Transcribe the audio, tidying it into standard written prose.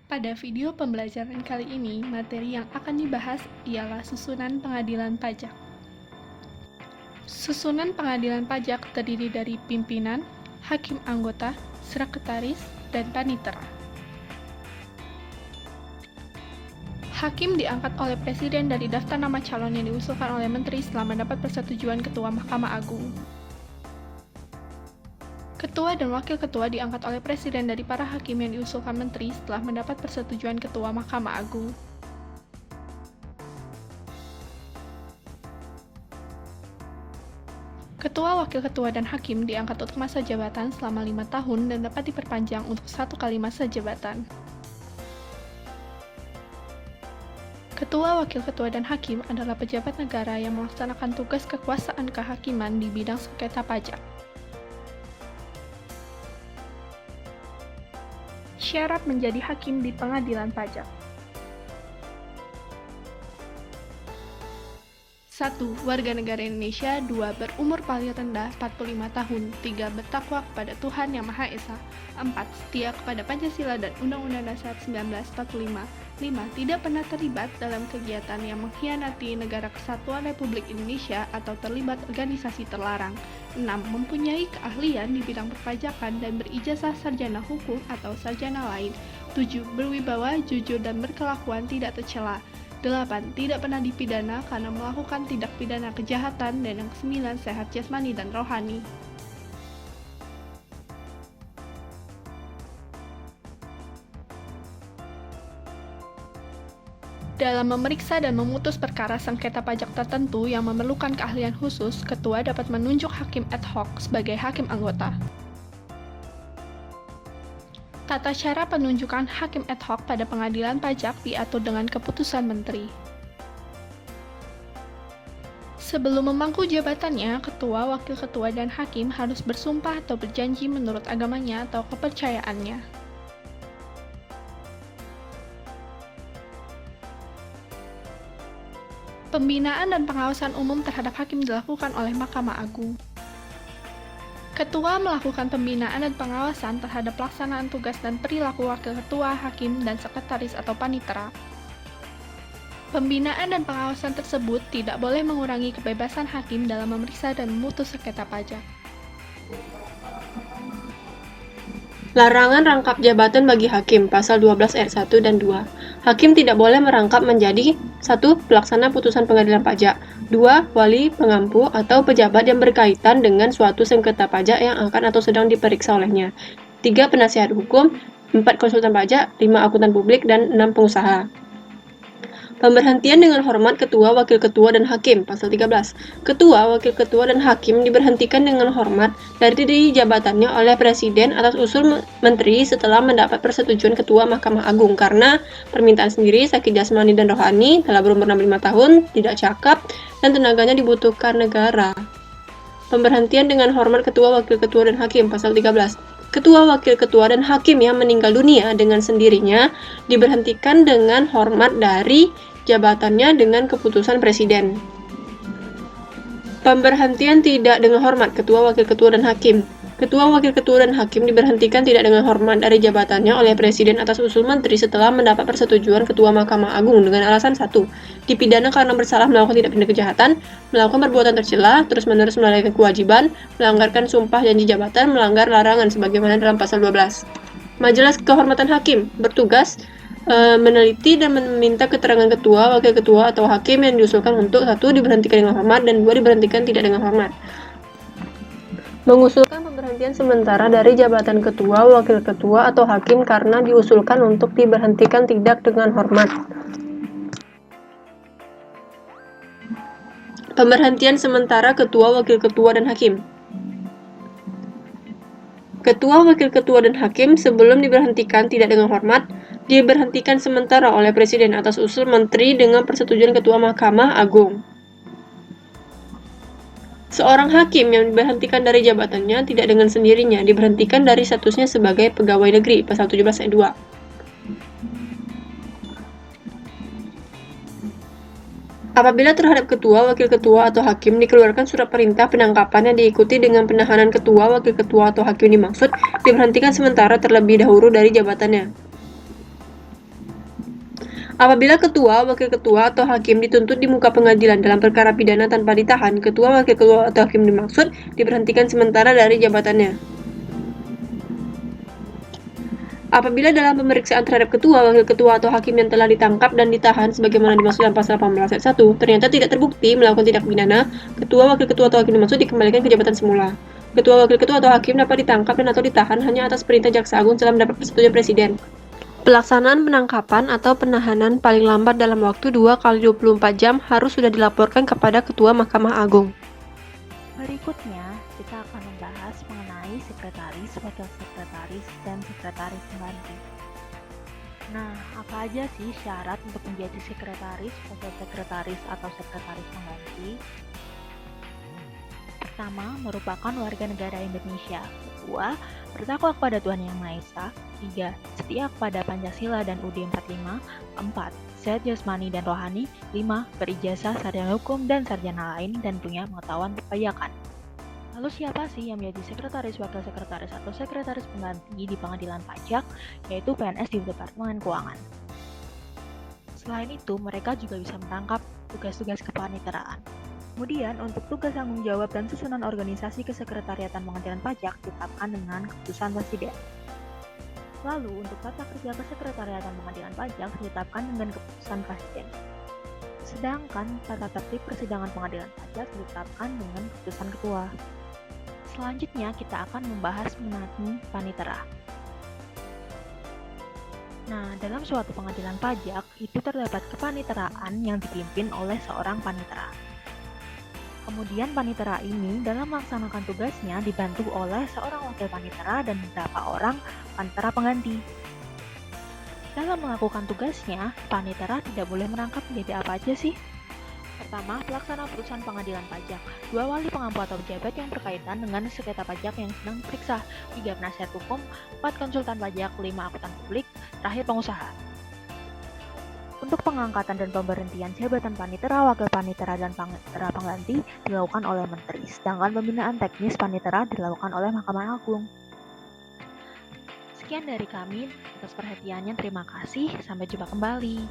Pada video pembelajaran kali ini, materi yang akan dibahas ialah susunan pengadilan pajak. Susunan pengadilan pajak terdiri dari pimpinan, hakim anggota, sekretaris, dan panitera. Hakim diangkat oleh Presiden dari daftar nama calon yang diusulkan oleh Menteri setelah mendapat persetujuan Ketua Mahkamah Agung. Ketua dan Wakil Ketua diangkat oleh Presiden dari para hakim yang diusulkan Menteri setelah mendapat persetujuan Ketua Mahkamah Agung. Ketua, Wakil Ketua, dan Hakim diangkat untuk masa jabatan selama 5 tahun dan dapat diperpanjang untuk 1 kali masa jabatan. Ketua, Wakil Ketua, dan Hakim adalah pejabat negara yang melaksanakan tugas kekuasaan kehakiman di bidang sengketa pajak. Syarat menjadi hakim di pengadilan pajak. 1. Warga negara Indonesia. 2. Berumur paling rendah 45 tahun. 3. Bertakwa kepada Tuhan Yang Maha Esa. 4. Setia kepada Pancasila dan Undang-Undang Dasar 1945. 5. Tidak pernah terlibat dalam kegiatan yang mengkhianati Negara Kesatuan Republik Indonesia atau terlibat organisasi terlarang. 6. Mempunyai keahlian di bidang perpajakan dan berijazah sarjana hukum atau sarjana lain. 7. Berwibawa, jujur, dan berkelakuan tidak tercela. 8. Tidak pernah dipidana karena melakukan tindak pidana kejahatan. Dan yang ke-9, sehat jasmani dan rohani. Dalam memeriksa dan memutus perkara sengketa pajak tertentu yang memerlukan keahlian khusus, Ketua dapat menunjuk hakim ad hoc sebagai hakim anggota. Tata cara penunjukan hakim ad hoc pada pengadilan pajak diatur dengan keputusan Menteri. Sebelum memangku jabatannya, Ketua, Wakil Ketua, dan Hakim harus bersumpah atau berjanji menurut agamanya atau kepercayaannya. Pembinaan dan pengawasan umum terhadap hakim dilakukan oleh Mahkamah Agung. Ketua melakukan pembinaan dan pengawasan terhadap pelaksanaan tugas dan perilaku wakil ketua, hakim, dan sekretaris atau panitera. Pembinaan dan pengawasan tersebut tidak boleh mengurangi kebebasan hakim dalam memeriksa dan memutus sengketa pajak. Larangan rangkap jabatan bagi hakim, pasal 12 ayat 1 dan 2. Hakim tidak boleh merangkap menjadi 1. Pelaksana putusan pengadilan pajak, 2. Wali, pengampu, atau pejabat yang berkaitan dengan suatu sengketa pajak yang akan atau sedang diperiksa olehnya, 3. Penasihat hukum, 4. Konsultan pajak, 5. Akuntan publik, dan 6. Pengusaha. Pemberhentian dengan hormat Ketua, Wakil Ketua, dan Hakim, pasal 13. Ketua, Wakil Ketua, dan Hakim diberhentikan dengan hormat dari jabatannya oleh Presiden atas usul Menteri setelah mendapat persetujuan Ketua Mahkamah Agung karena permintaan sendiri, sakit jasmani dan rohani, telah berumur 65 tahun, tidak cakap, dan tenaganya dibutuhkan negara. Pemberhentian dengan hormat Ketua, Wakil Ketua, dan Hakim, pasal 13. Ketua, Wakil Ketua, dan Hakim yang meninggal dunia dengan sendirinya diberhentikan dengan hormat dari jabatannya dengan keputusan Presiden. Pemberhentian tidak dengan hormat Ketua, Wakil Ketua, dan Hakim. Ketua, Wakil Ketua, dan Hakim diberhentikan tidak dengan hormat dari jabatannya oleh Presiden atas usul Menteri setelah mendapat persetujuan Ketua Mahkamah Agung dengan alasan 1. Dipidana karena bersalah melakukan tindak pidana kejahatan, melakukan perbuatan tercela, terus-menerus melalaikan kewajiban, melanggarkan sumpah janji jabatan, melanggar larangan sebagaimana dalam pasal 12. Majelis Kehormatan Hakim bertugas meneliti dan meminta keterangan Ketua, Wakil Ketua, atau Hakim yang diusulkan untuk 1. Diberhentikan dengan hormat dan 2. Diberhentikan tidak dengan hormat. Mengusulkan pemberhentian sementara dari jabatan Ketua, Wakil Ketua, atau Hakim karena diusulkan untuk diberhentikan tidak dengan hormat. Pemberhentian sementara Ketua, Wakil Ketua, dan Hakim. Ketua, Wakil Ketua, dan Hakim sebelum diberhentikan tidak dengan hormat, diberhentikan sementara oleh Presiden atas usul Menteri dengan persetujuan Ketua Mahkamah Agung. Seorang hakim yang diberhentikan dari jabatannya tidak dengan sendirinya diberhentikan dari statusnya sebagai pegawai negeri, pasal 17 ayat 2. Apabila terhadap Ketua, Wakil Ketua, atau Hakim dikeluarkan surat perintah penangkapan yang diikuti dengan penahanan Ketua, Wakil Ketua, atau Hakim dimaksud, diberhentikan sementara terlebih dahulu dari jabatannya. Apabila ketua, wakil ketua, atau hakim dituntut di muka pengadilan dalam perkara pidana tanpa ditahan, ketua, wakil ketua, atau hakim dimaksud diberhentikan sementara dari jabatannya. Apabila dalam pemeriksaan terhadap ketua, wakil ketua, atau hakim yang telah ditangkap dan ditahan sebagaimana dimaksud dalam pasal 18 ayat 1, ternyata tidak terbukti melakukan tindak pidana, ketua, wakil ketua, atau hakim dimaksud dikembalikan ke jabatan semula. Ketua, wakil ketua, atau hakim dapat ditangkap dan atau ditahan hanya atas perintah jaksa agung setelah mendapat persetujuan presiden. Pelaksanaan penangkapan atau penahanan paling lambat dalam waktu 2 kali 24 jam harus sudah dilaporkan kepada Ketua Mahkamah Agung. Berikutnya, kita akan membahas mengenai sekretaris, wakil sekretaris, dan sekretaris pengganti. Nah, apa aja sih syarat untuk menjadi sekretaris, wakil sekretaris, atau sekretaris pengganti? Pertama, merupakan warga negara Indonesia. Kedua, bertakwa kepada Tuhan Yang Maha Esa. 3. Setia kepada Pancasila dan UUD 45. 4. Sehat jasmani dan rohani. 5. Berijazah sarjana hukum dan sarjana lain dan punya pengetahuan perpajakan. Lalu siapa sih yang menjadi sekretaris, wakil sekretaris, atau sekretaris pengganti di pengadilan pajak, yaitu PNS di Departemen Keuangan. Selain itu, mereka juga bisa merangkap tugas-tugas kepaniteraan. Kemudian, untuk tugas tanggung jawab dan susunan organisasi kesekretariatan pengadilan pajak ditetapkan dengan keputusan presiden. Lalu, untuk tata kerja kesekretariatan pengadilan pajak ditetapkan dengan keputusan presiden. Sedangkan tata tertib persidangan pengadilan pajak ditetapkan dengan keputusan ketua. Selanjutnya, kita akan membahas mengenai panitera. Nah, dalam suatu pengadilan pajak, itu terdapat kepaniteraan yang dipimpin oleh seorang panitera. Kemudian panitera ini dalam melaksanakan tugasnya dibantu oleh seorang wakil panitera dan beberapa orang panitera pengganti. Dalam melakukan tugasnya, panitera tidak boleh merangkap menjadi apa aja sih? Pertama, pelaksana putusan pengadilan pajak. 2 wali pengampu atau pejabat yang berkaitan dengan sengketa pajak yang sedang diperiksa. 3 penasihat hukum. 4 konsultan pajak. 5 akuntan publik. Terakhir pengusaha. Untuk pengangkatan dan pemberhentian jabatan panitera, wakil panitera, dan panitera pengganti dilakukan oleh menteri, sedangkan pembinaan teknis panitera dilakukan oleh Mahkamah Agung. Sekian dari kami, atas perhatiannya terima kasih, sampai jumpa kembali.